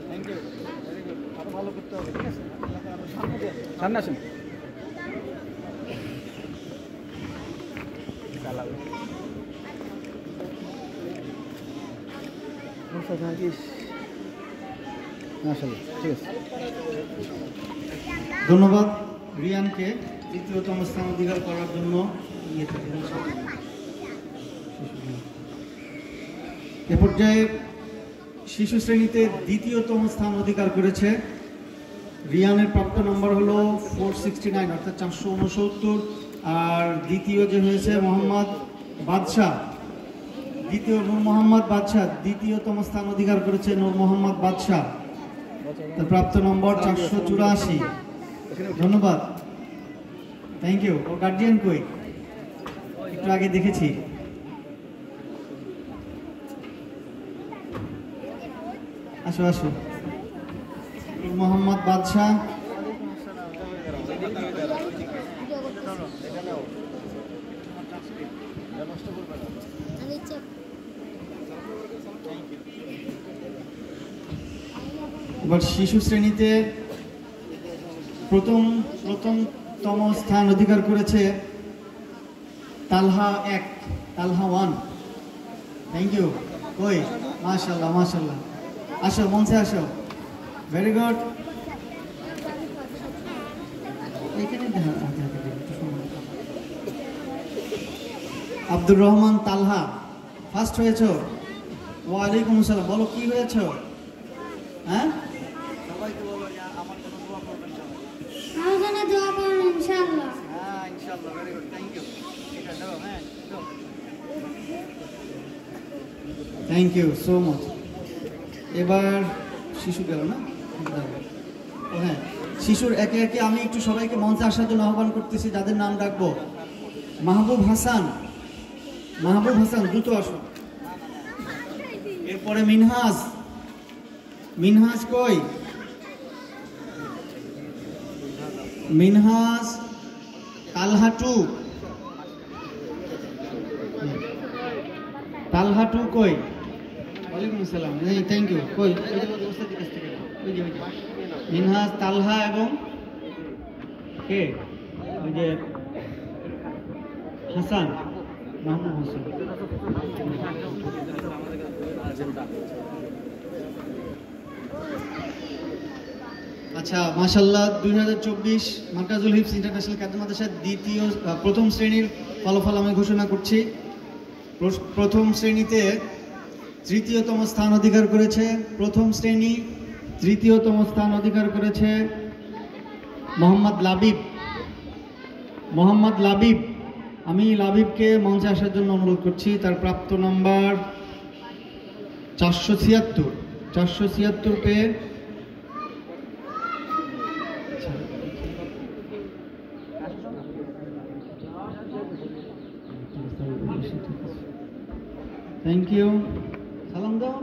Thank you, very good. আরো ভালো করতে হবে, ঠিক আছে? সামনে আসুন। ধন্যবাদ রিয়ানকে তৃতীয়তম স্থান অধিকার করার জন্য। এ পর্যায়ে শিশু শ্রেণীতে দ্বিতীয়তম স্থান অধিকার করেছে। রিয়ানের প্রাপ্ত নম্বর হলো 469, অর্থাৎ 469। আর দ্বিতীয় যে হয়েছে মোহাম্মদ বাদশাহ, নূর মোহাম্মদ বাদশাহ দ্বিতীয়তম স্থান অধিকার করেছে। নূর মোহাম্মদ বাদশাহ, তার প্রাপ্ত নম্বর 484। ধন্যবাদ, থ্যাংক ইউ। ওর গার্জিয়ান কই? একটু আগে দেখেছি। আসো আসো। মোহাম্মদ বাদশাহ, এবার শিশু শ্রেণীতে প্রথমতম স্থান অধিকার করেছে তালহা 1, তালহা 1। Thank you. কই? মাশাআল্লাহ মাশাআল্লাহ। আসো, মঞ্চে আসো। Very good. Abdur Rahman Talha first হয়েছ। ওয়ালাইকুম আসসালাম। বলো কি হয়েছ? হ্যাঁ, সবাইকে বলো আমার জন্য দোয়া করবেন। আমার জন্য দোয়া করুন ইনশাআল্লাহ। হ্যাঁ ইনশাআল্লাহ, ভেরি গুড, থ্যাংক ইউ। এটা দাও, হ্যাঁ দাও। Thank you so much. এবার শিশু গেল না? হ্যাঁ, শিশুর একে একে আমি একটু সবাইকে মঞ্চে আসার জন্য আহ্বান করতেছি, যাদের নাম ডাকবো। মাহবুব হাসান, মাহবুব হাসান দ্রুত আসো। এরপরে মিনহাজ, মিনহাজ কই? মিনহাজ তালহা 2, তালহা 2 কই? ওয়ালাইকুম আসসালাম, থ্যাংক ইউ। কই? মিনহাজ, তালহা এবং কে? ওই যে হাসান, মাহমুদ হাসান। আচ্ছা, মাশাআল্লাহ। 2024 মার্কাজুল হিফজ ইন্টারন্যাশনাল কাদের মাদ্রাসার প্রথম শ্রেণীর ফলাফল আমি ঘোষণা করছি। প্রথম শ্রেণীতে তৃতীয়তম স্থান অধিকার করেছে, প্রথম শ্রেণী তৃতীয়তম স্থান অধিকার করেছে মোহাম্মদ লাবিব। মোহাম্মদ লাবিব, আমি লাবিবকে মঞ্চে আসার জন্য অনুরোধ করছি। তার প্রাপ্ত নম্বর 476। 476 পেয়ে থ্যাংক ইউ। সালাম দাও।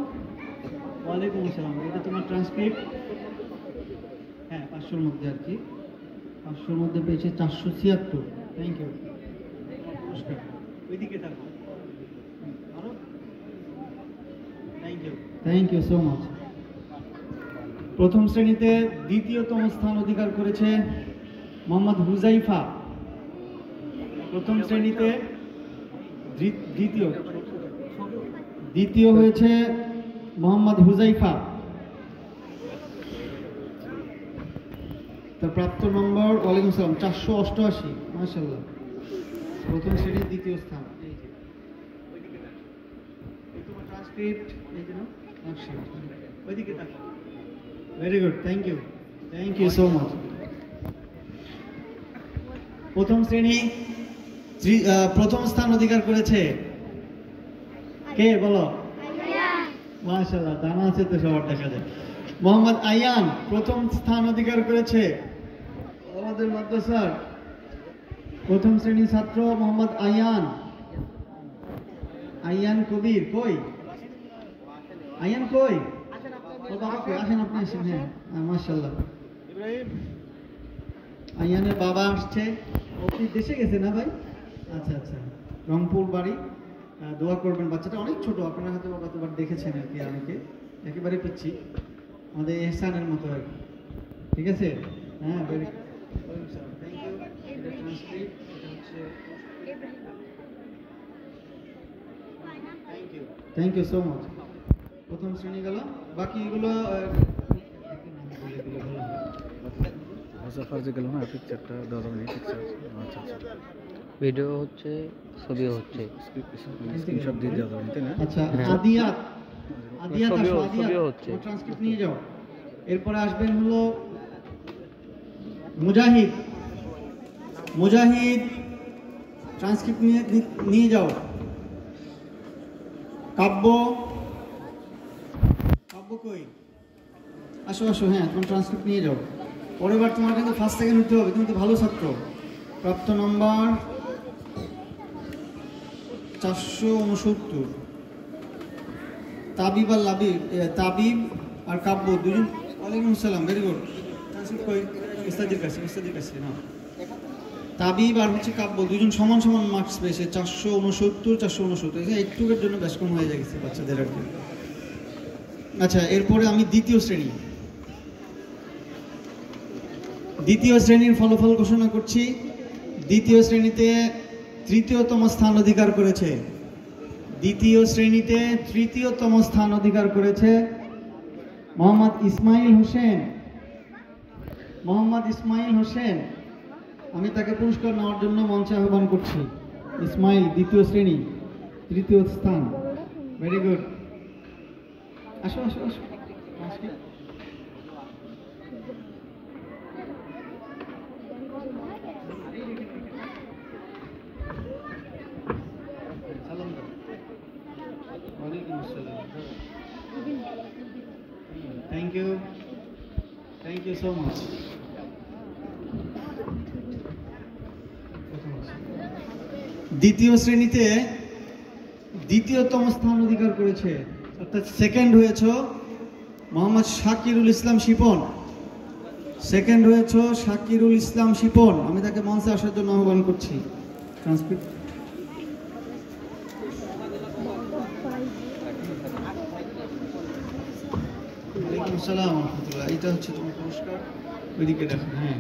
ওয়ালাইকুম আসসালাম। এটা তোমার ট্রান্সক্রিপ্ট? হ্যাঁ, 500-র মধ্যে আর কি, 500-র মধ্যে পেয়েছে 476। Thank you. নমস্কার, ওইদিকে থাকো। আরো thank you, thank you so much. প্রথম শ্রেণীতে দ্বিতীয়তম স্থান অধিকার করেছে মোহাম্মদ হুজাইফা। প্রথম শ্রেণীতে দ্বিতীয় হয়েছে মোহাম্মদ হুজাইফা। তার প্রাপ্ত নম্বর, ওয়ালাইকুম আসসালাম, 488। মাশাআল্লাহ, প্রথম শ্রেণীর দ্বিতীয় স্থান। Very good, thank you, thank you so much. প্রথম শ্রেণী প্রথম স্থান অধিকার করেছে কে? বলো। মাশাআল্লাহ, দানা আছে তো সবার, দেখা যায়। মোহাম্মদ আয়ান প্রথম স্থান অধিকার করেছে। আমাদের মাদ্রাসার প্রথম শ্রেণীর ছাত্র মোহাম্মদ আয়ান। আয়ান কবির কই? আয়ান কই? ও বাবা কই? আসেন, আপনি আসেন। হ্যাঁ, মাশাআল্লাহ। আয়ানের বাবা আসছে। ও কি দেশে গেছে না ভাই? আচ্ছা আচ্ছা, রংপুর বাড়ি। দোয়া করবেন, বাচ্চাটা অনেক ছোট, আপনারা হয়তো কতবার দেখেছেন আর কি, অনেকে একেবারে পিচ্ছি, আমাদের এহসানের মতো আর কি। ঠিক আছে, হ্যাঁ ভেরি থ্যাংক ইউ। এটা ট্রান্সক্রিপ্ট, এটা হচ্ছে থ্যাংক ইউ সো মাচ। প্রথম শ্রেণী গেল, বাকিগুলো গেল না, পিকচারটা দেওয়া যাবে না, পিকচার। আচ্ছা আচ্ছা, ভিডিও হচ্ছে, ছবিও হচ্ছে, স্ক্রিনশট দিয়ে দেওয়া যাবে, তাই না? আচ্ছা, আদিয়াত আদিয়াত ছবিও আসো, আদিয়াত হচ্ছে। ট্রান্সক্রিপ্ট নিয়ে যাও। এরপরে আসবেন হলো মুজাহিদ। মুজাহিদ ট্রান্সক্রিপ্ট নিয়ে যাও। কাব্য, কাব্য কই? আসো আসো, হ্যাঁ তোমার ট্রান্সক্রিপ্ট নিয়ে যাও। পরের বার তোমার কিন্তু ফার্স্ট সেকেন্ড উঠতে হবে, তুমি তো ভালো ছাত্র। প্রাপ্ত নম্বর 469। তাবিব আর লাবিব, তাবিব আর কাব্য দুজন। ওয়ালাইকুম আসসালাম, ভেরি গুড। ট্রান্সক্রিপ্ট কই? ইস্তাদির কাছে, ইস্তাদির কাছে না। তাবিব আর হচ্ছে কাব্য দুজন সমান সমান মার্কস পেয়েছে, 469 469। একটুকের জন্য বেশ কম হয়ে গেছে বাচ্চাদের আর কি। আচ্ছা, এরপরে আমি দ্বিতীয় শ্রেণীর ফলাফল ঘোষণা করছি। দ্বিতীয় শ্রেণীতে তৃতীয়তম স্থান অধিকার করেছে। দ্বিতীয় শ্রেণীতে তৃতীয়তম স্থান অধিকার করেছে মোহাম্মদ ইসমাইল হোসেন। মোহাম্মদ ইসমাইল হোসেন, আমি তাকে পুরস্কার নেওয়ার জন্য মঞ্চে আহ্বান করছি। ইসমাইল, দ্বিতীয় শ্রেণী, তৃতীয় স্থান, ভেরি গুড। আসো আসো আসো, thank you, thank you so much. দ্বিতীয় শ্রেণীতে দ্বিতীয়তম স্থান অধিকার করেছে, অর্থাৎ সেকেন্ড হয়েছে মোহাম্মদ শাকিরুল ইসলাম শিপন। সেকেন্ড হয়েছে শাকিরুল ইসলাম শিপন, আমি তাকে মঞ্চে আসার জন্য আহ্বান করছি। ট্রান্সক্রিপ্ট। ওয়ালাইকুম আসসালাম রহমতুল্লাহ। এটা হচ্ছে তোমার পুরস্কার, ওইদিকে দেখো। হ্যাঁ,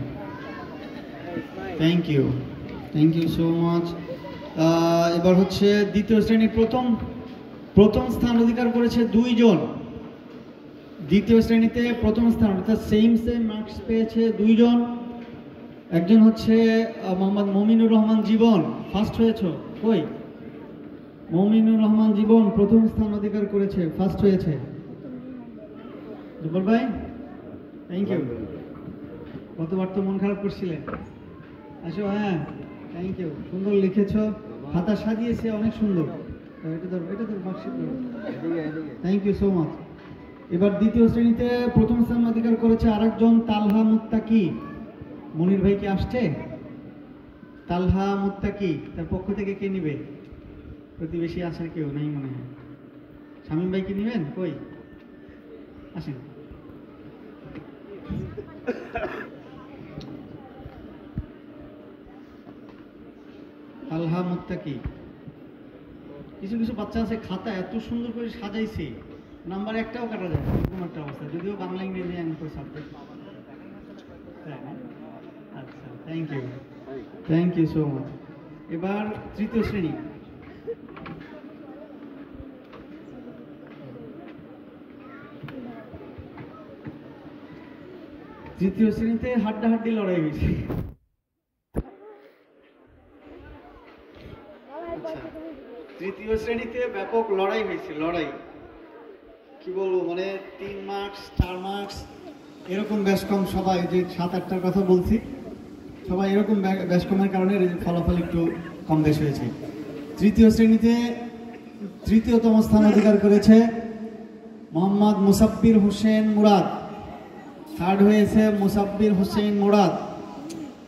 thank you, thank you so much. এবার হচ্ছে দ্বিতীয় শ্রেণীর প্রথম স্থান অধিকার করেছে দুইজন। দ্বিতীয় শ্রেণীতে প্রথম স্থান, অর্থাৎ সেম মার্কস পেয়েছে দুইজন। একজন হচ্ছে মোহাম্মদ মমিনুর রহমান জীবন, ফার্স্ট হয়েছে। কই? মমিনুর রহমান জীবন প্রথম স্থান অধিকার করেছে, ফার্স্ট হয়েছে। জুবল ভাই, থ্যাংক ইউ। কতবার তো মন খারাপ করছিলেন। আসো, হ্যাঁ থ্যাংক ইউ, সুন্দর লিখেছ, খাতা সাজিয়েছে অনেক সুন্দর। এটা ধরো, এটা ধরো, মার্কশিট ধরো। Thank you so much. এবার দ্বিতীয় শ্রেণীতে প্রথম স্থান অধিকার করেছে আরেকজন, তালহা মুত্তাকি। মনির ভাই কি আসছে? তালহা মুত্তাকি, তার পক্ষ থেকে কে নিবে? প্রতিবেশী আসার কেউ নেই মনে হয়। শামীম ভাই কি নিবেন? কই আসেন। তালহা মুত্তাকি। কিছু কিছু বাচ্চা আছে খাতা এত সুন্দর করে সাজাইছে, নাম্বার একটাও কাটা যায় না, এরকম একটা অবস্থা, যদিও বাংলা ইংরেজি এমন করে সাবজেক্ট। আচ্ছা, থ্যাংক ইউ সো মাচ। এবার তৃতীয় শ্রেণী। তৃতীয় শ্রেণীতে হাড্ডাহাড্ডি লড়াই হয়েছে। তৃতীয় শ্রেণীতে ব্যাপক লড়াই হয়েছে, লড়াই কি বলবো, মানে 3 মার্কস 4 মার্কস এরকম বেশ কম, সবাই যে 7-8টার কথা বলছি, সবাই এরকম বেশ কমের কারণে ফলাফল একটু কম বেশ হয়েছে। তৃতীয় শ্রেণীতে তৃতীয়তম স্থান অধিকার করেছে মোহাম্মদ মুসাব্বির হোসেন মুরাদ। থার্ড হয়েছে মুসাব্বির হোসেন মুরাদ,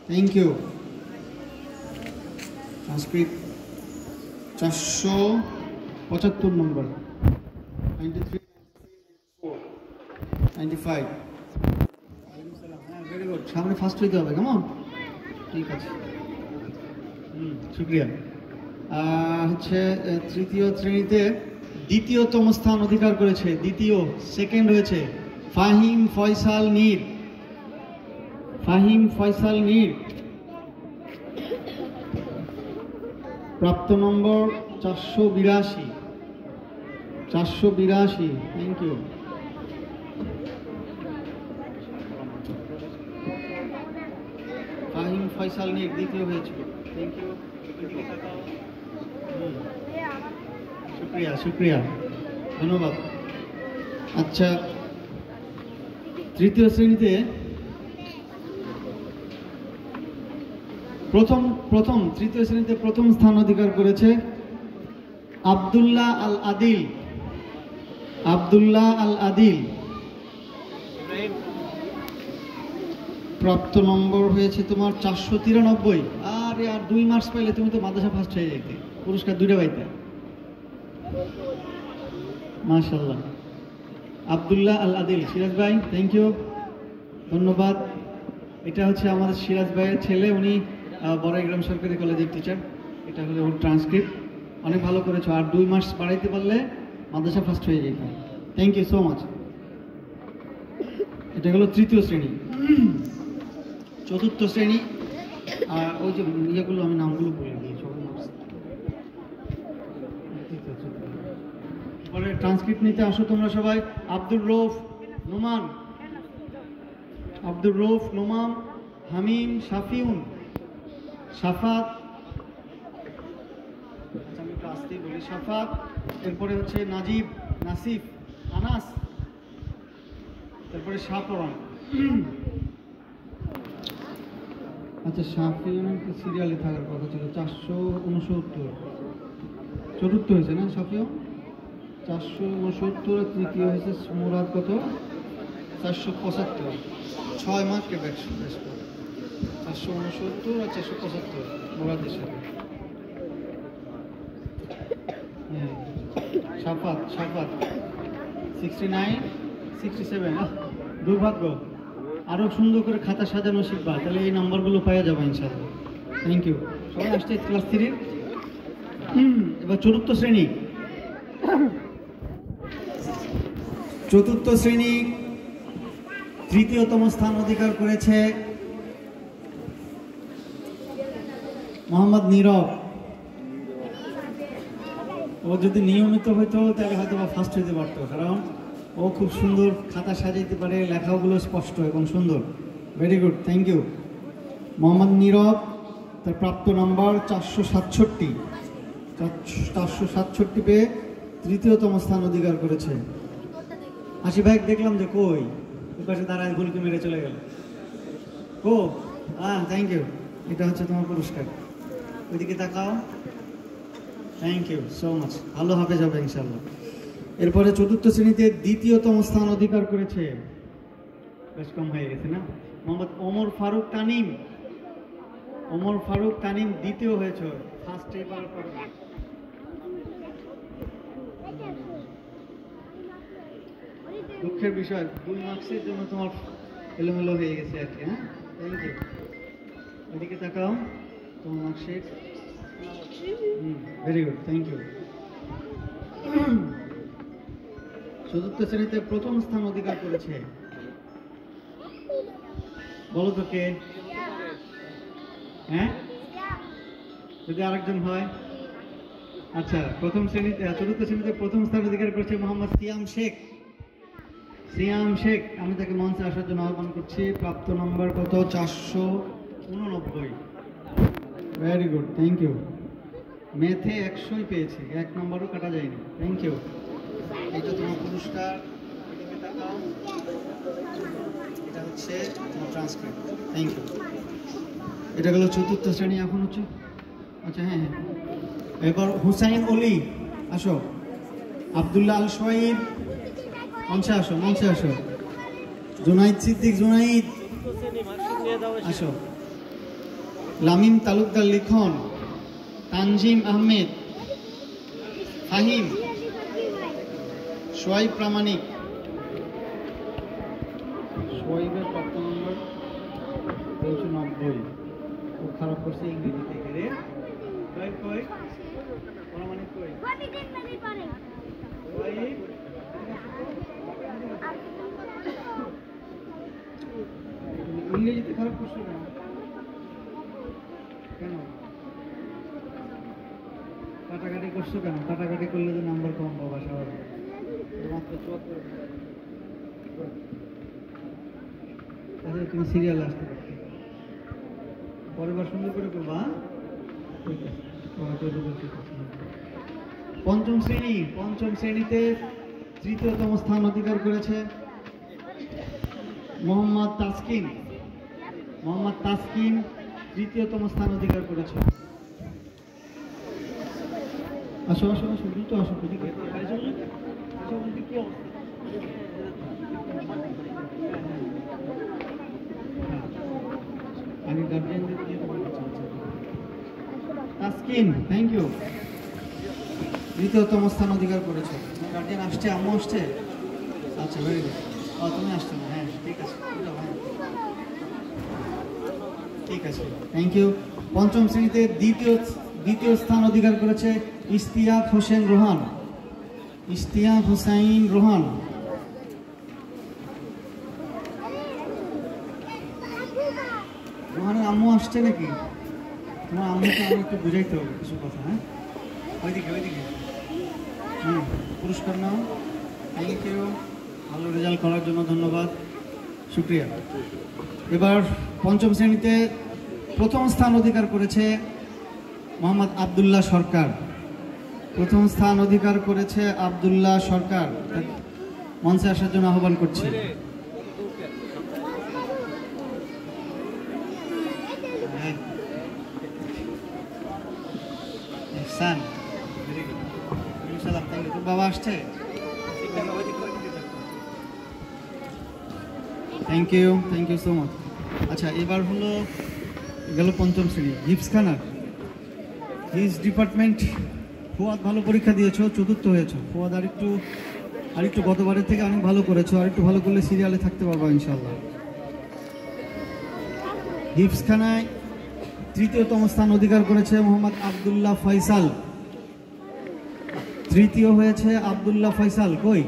থ্যাংক ইউ। সংস্কৃত 475 নম্বর, 93 95। হ্যাঁ, ভেরি গুড, সামনে ফার্স্ট হইতে হবে, কেমন? ঠিক আছে, শুক্রিয়া। হচ্ছে তৃতীয় শ্রেণীতে দ্বিতীয়তম স্থান অধিকার করেছে, সেকেন্ড হয়েছে ফাহিম ফয়সাল নীর। ফাহিম ফয়সাল নীর, প্রাপ্ত নম্বর 482। 482, থ্যাংক ইউ। ফাহিম ফয়সাল নীর দ্বিতীয় হয়েছিল, থ্যাংক ইউ। শুক্রিয়া শুক্রিয়া, ধন্যবাদ। আচ্ছা, তৃতীয় শ্রেণীতে তৃতীয় শ্রেণীতে প্রথম স্থান অধিকার করেছে আব্দুল্লাহ আল আদিল। আব্দুল্লাহ আল আদিল, প্রাপ্ত নম্বর হয়েছে তোমার 493। আর 2 মার্কস পাইলে তুমি তো মাদ্রাসা ফার্স্ট হয়ে যেতে, পুরস্কার 2টা পাইতে। মাশাআল্লাহ, আব্দুল্লাহ আল আদিল। সিরাজ ভাই, থ্যাংক ইউ, ধন্যবাদ। এটা হচ্ছে আমাদের সিরাজ ভাইয়ের ছেলে, উনি বড়াইগ্রাম সরকারি কলেজের টিচার। এটা হলো ওর ট্রান্সক্রিপ্ট। অনেক ভালো করেছো, আর 2 মার্কস বাড়াইতে পারলে মাদ্রাসা ফার্স্ট হয়ে যেত। Thank you so much. এটা হলো তৃতীয় শ্রেণী। চতুর্থ শ্রেণী, আর ওই যে ইয়েগুলো আমি নামগুলো বলে দিই, ছোট মার্কস। পরে ট্রান্সক্রিপ্ট নিতে আসো তোমরা সবাই। আব্দুর রৌফ নোমান, আব্দুর রৌফ নোমান, হামিম শাফিউন, সাফাত, আমি একটু আসতেই বলি, সাফাত। এরপরে হচ্ছে নাজিব, নাসিফ, আনাস, তারপরে শাহপরান। আচ্ছা, শাফিউনের সিরিয়ালে থাকার কথা ছিল 469। চতুর্থ হয়েছে না শাফিউন? 469। তৃতীয় হয়েছে মুরাদ, কত? 475। 6 মার্কের ব্যাক 469 আর 475 মুরাদের সাথে। সাফাত 69 67। দুর্ভাগ্য, আরো সুন্দর করে খাতা সাজানো শিখবা, তাহলে এই নাম্বারগুলো পাওয়া যাবে ইনশাআল্লাহ। Thank you. সবাই আসছে ক্লাস 3। এবার চতুর্থ শ্রেণী। চতুর্থ শ্রেণী তৃতীয়তম স্থান অধিকার করেছে মোহাম্মদ নীরব। ও যদি নিয়মিত হইতো তাহলে হয়তো ফার্স্ট হইতে পারতো, কারণ ও খুব সুন্দর খাতা সাজাইতে পারে, লেখাগুলো স্পষ্ট এবং সুন্দর। Very good, thank you. Mohammad Nirob, তার প্রাপ্ত নাম্বার 467। 467 পেয়ে তৃতীয়তম স্থান অধিকার করেছে। হাসি ভাই দেখলাম যে কই ওই পাশে দাঁড়ায় গুলকে মেরে চলে গেল। হ্যাঁ, থ্যাংক ইউ। এটা হচ্ছে তোমার পুরস্কার, ওইদিকে তাকাও। থ্যাংক ইউ সো মাচ, ভালো হবে যাবে ইনশাল্লাহ। এরপরে চতুর্থ শ্রেণীতে দ্বিতীয়তম স্থান অধিকার করেছে, বেশ কম হয়ে গেছে না, মোহাম্মদ ওমর ফারুক তানিম। ওমর ফারুক তানিম দ্বিতীয় হয়েছে, ফার্স্ট এবার। দুঃখের বিষয়, 2 মার্কসের জন্য তোমার এলোমেলো হয়ে গেছে আর কি। হ্যাঁ, থ্যাংক ইউ। ওইদিকে তাকাও, তোমার marksheet. Very good, thank you. চতুর্থ শ্রেণীতে প্রথম স্থান অধিকার করেছে, বলো তো কে? হ্যাঁ, যদি আরেকজন হয়। আচ্ছা, চতুর্থ শ্রেণীতে প্রথম স্থান অধিকার করেছে মোহাম্মদ সিয়াম শেখ। সিয়াম শেখ, আমি তাকে মঞ্চে আসার জন্য আহ্বান করছি। প্রাপ্ত নম্বর কত? 489। Very good, thank you. ম্যাথে 100 পেয়েছে, 1 নম্বরও কাটা যায়নি। Thank you. এটা তোমার পুরস্কার। এদিকে তাকাও, এটা হচ্ছে তোমার ট্রান্সক্রিপ্ট। Thank you. এটা গেল চতুর্থ শ্রেণী। এখন হচ্ছে, আচ্ছা হ্যাঁ, এবার হুসাইন অলি, আসো। আব্দুল্লাহ আল শহীদ, মঞ্চে আসো, মঞ্চে আসো। জুনাইদ সিদ্দিক, জুনাইদ আসো। লামিম তালুকদার লিখন, তানজিম আহমেদ, ফাহিম, সোয়াইব প্রামাণিক। সোয়াইবের প্রাপ্ত নম্বর 390। খুব খারাপ করছে ইংরেজি থেকে রে। ইংরেজিতে খারাপ করছো কেন? কেন কাটাকাটি করছো কেন? কাটাকাটি করলে তো নাম্বার কম পাবা স্বাভাবিক। মাত্র 74। তাহলে তুমি সিরিয়াল আসতে পারতে, পরের বার সুন্দর করে করবা। ঠিক আছে, পঞ্চম শ্রেণীতে তৃতীয়তম স্থান অধিকার করেছে মোহাম্মদ তাসকিন তৃতীয়তম স্থান অধিকার করেছে। আসো আসো আসো, দ্রুত আসো। আমি গার্জিয়ানদের দিয়ে দেবো। তাসকিন, থ্যাংক ইউ, তৃতীয়তম স্থান অধিকার করেছে। গার্জিয়ান আসছে, আম্মু আসছে? আচ্ছা, ভেরি গুড। তুমি আসছো না? হ্যাঁ, ঠিক আছে, ঠিক আছে, থ্যাংক ইউ। পঞ্চম শ্রেণীতে দ্বিতীয় স্থান অধিকার করেছে ইশতিয়াক হোসেন রোহান। রোহানের আম্মু আসছে নাকি? তোমার আম্মুকে আমি একটু বুঝাইতে হবে কিছু কথা। হ্যাঁ, ওইদিকে পুরস্কার নাও। থ্যাংক ইউ, ভালো রেজাল্ট করার জন্য ধন্যবাদ, শুক্রিয়া। এবার পঞ্চম শ্রেণীতে প্রথম স্থান অধিকার করেছে মোহাম্মদ আবদুল্লাহ সরকার। মঞ্চে আসার জন্য আহ্বান করছি। বাবা আসছে? Thank you so much. আচ্ছা, এবার গেল পঞ্চম শ্রেণী। হিপস ডিপার্টমেন্ট। ফুয়াদ ভালো পরীক্ষা দিয়েছো, চতুর্থ হয়েছো। ফুয়াদ আরেকটু গতবারের থেকে অনেক ভালো করেছো, আরেকটু ভালো করলে সিরিয়ালে থাকতে পারবো ইনশাল্লাহ। হিপসখানায় তৃতীয়তম স্থান অধিকার করেছে মোহাম্মদ আবদুল্লাহ ফয়সাল। তৃতীয় হয়েছে আবদুল্লাহ ফয়সাল। কই?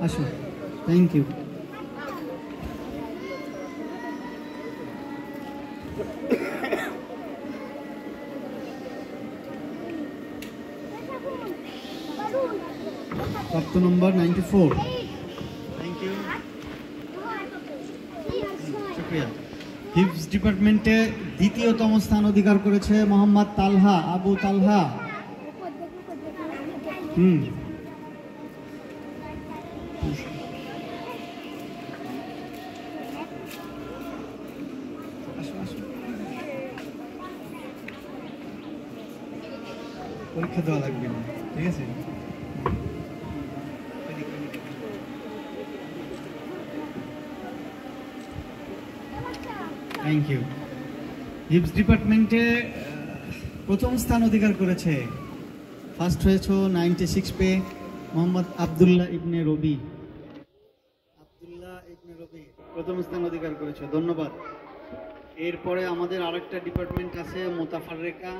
আসো, থ্যাংক ইউ। প্রাপ্ত নম্বর 94। থ্যাংক ইউ, শুক্রিয়া। হিপস ডিপার্টমেন্টে দ্বিতীয়তম স্থান অধিকার করেছে মোহাম্মদ আবু তালহা। পরীক্ষা দেওয়া লাগবে না, ঠিক আছে? Thank you. হিপস ডিপার্টমেন্টে প্রথম স্থান অধিকার করেছে, ফার্স্ট হয়েছে 96 পে মোহাম্মদ আবদুল্লাহ ইবনে রবি। প্রথম স্থান অধিকার করেছে, ধন্যবাদ। এরপরে আমাদের আরেকটা ডিপার্টমেন্ট আছে মোতাফাররেকা,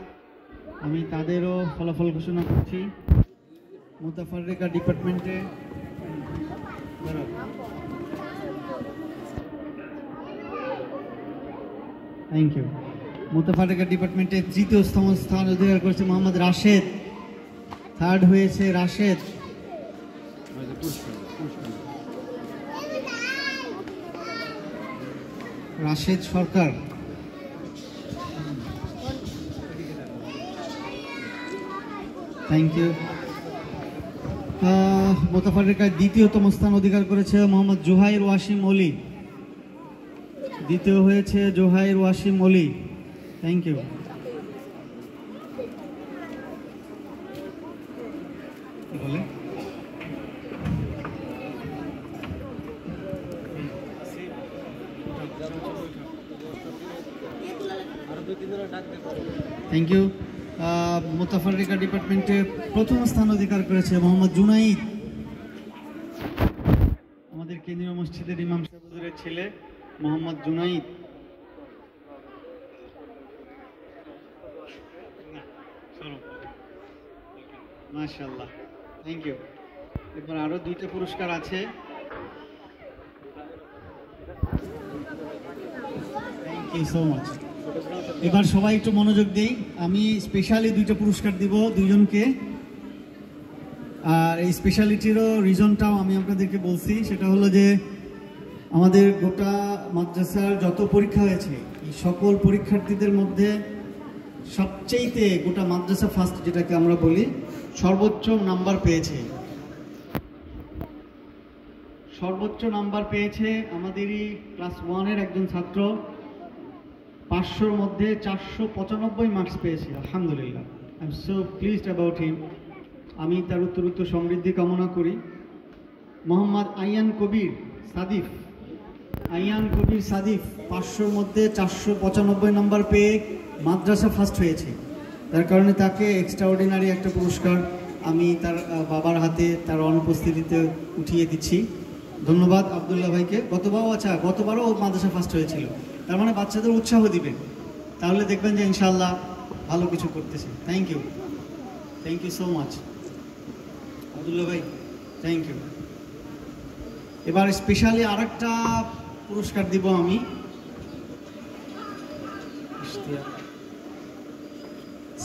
আমি তাদেরও ফলাফল ঘোষণা করছি। মোতাফাররেকা ডিপার্টমেন্টে থ্যাংক ইউ। মোতাফাররেকা ডিপার্টমেন্টে তৃতীয়তম স্থান অধিকার করেছে মোহাম্মদ রাশেদ। থার্ড হয়েছে রাশেদ সরকার। Thank you. মোতাফাররেকায় দ্বিতীয়তম স্থান অধিকার করেছে মোহাম্মদ জোহাইর ওয়াসিম অলি। দ্বিতীয় হয়েছে জোহাইর ওয়াসিম অলি। Thank you. বলে থ্যাংক ইউ। মোতাফাররেকা ডিপার্টমেন্টে প্রথম স্থান অধিকার করেছে মোহাম্মদ জুনাইদ, আমাদের কেন্দ্রীয় মসজিদের ইমাম সাহেবের ছেলে মোহাম্মদ জুনাইদ। মাশাআল্লাহ, থ্যাংক ইউ। এরপর আরো দুইটা পুরস্কার আছে। You so much. এবার সবাই একটু মনোযোগ দিই। আমি স্পেশালি 2টা পুরস্কার দিব দুইজনকে, আর এই স্পেশালিটিরও রিজনটাও আমি আপনাদেরকে বলছি। সেটা হলো যে আমাদের গোটা মাদ্রাসার যত পরীক্ষা হয়েছে, এই সকল পরীক্ষার্থীদের মধ্যে সবচেয়েতে গোটা মাদ্রাসা ফার্স্ট যেটাকে আমরা বলি, সর্বোচ্চ নাম্বার পেয়েছে। সর্বোচ্চ নাম্বার পেয়েছে আমাদেরই ক্লাস 1-এর একজন ছাত্র। 500-র মধ্যে 495 মার্কস পেয়েছে। আলহামদুলিল্লাহ, I am so pleased about him. আমি তার উত্তরোত্তর সমৃদ্ধি কামনা করি। মোহাম্মদ আইয়ান কবির সাদিফ, আইয়ান কবির সাদিফ 500-র মধ্যে 495 নাম্বার পেয়ে মাদ্রাসা ফার্স্ট হয়েছে। তার কারণে তাকে এক্সট্রাঅর্ডিনারি একটা পুরস্কার আমি তার বাবার হাতে তার অনুপস্থিতিতে উঠিয়ে দিচ্ছি। ধন্যবাদ আব্দুল্লাহ ভাইকে। গতবারও ও মাদ্রাসা ফার্স্ট হয়েছিল। তার মানে বাচ্চাদের উৎসাহ দিবেন, তাহলে দেখবেন যে ইনশাআল্লাহ ভালো কিছু করতেছে। Thank you so much Abdullah ভাই, থ্যাংক ইউ। এবার স্পেশালি আরেকটা পুরস্কার দিব আমি।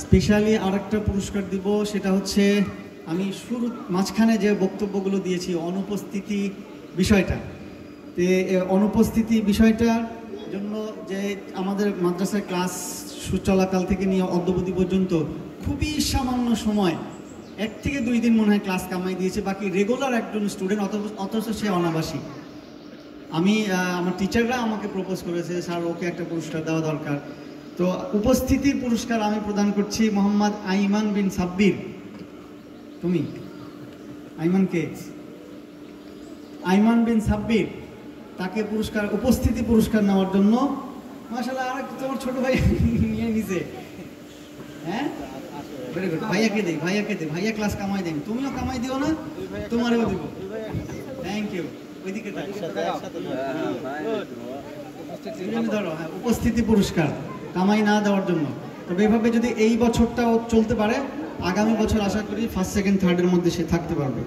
স্পেশালি আরেকটা পুরস্কার দিব, সেটা হচ্ছে আমি মাঝখানে যে বক্তব্যগুলো দিয়েছি অনুপস্থিতি বিষয়টা, অনুপস্থিতি বিষয়টার জন্য যে আমাদের মাদ্রাসার ক্লাস চলাকাল থেকে নিয়ে অদ্যবধি পর্যন্ত খুবই সামান্য সময়, 1 থেকে 2 দিন মনে হয় ক্লাস কামাই দিয়েছে, বাকি রেগুলার একজন স্টুডেন্ট, অথচ সে অনাবাসী। আমার টিচাররা আমাকে প্রপোজ করেছে, স্যার ওকে একটা পুরস্কার দেওয়া দরকার। তো উপস্থিতির পুরস্কার আমি প্রদান করছি মোহাম্মদ আইমান বিন সাব্বির। তুমি আইমান কে? আইমান বিন সাব্বির, তাকে উপস্থিতি পুরস্কার নেওয়ার জন্য মাশাআল্লাহ আর তোমার ছোট ভাই নিয়ে নিছে। হ্যাঁ, ভেরি গুড। ভাইয়াকে দে, ভাইয়া ক্লাস কামাই দেন, তুমিও কামাই দিও না, তোমারও দিব। Thank you. ওইদিকে ধরো, হ্যাঁ, উপস্থিতি পুরস্কার কামাই না দেওয়ার জন্য। তবে এইভাবে যদি এই বছরটাও চলতে পারে, আগামী বছর আশা করি 1st, 2nd, 3rd-এর মধ্যে সে থাকতে পারবে।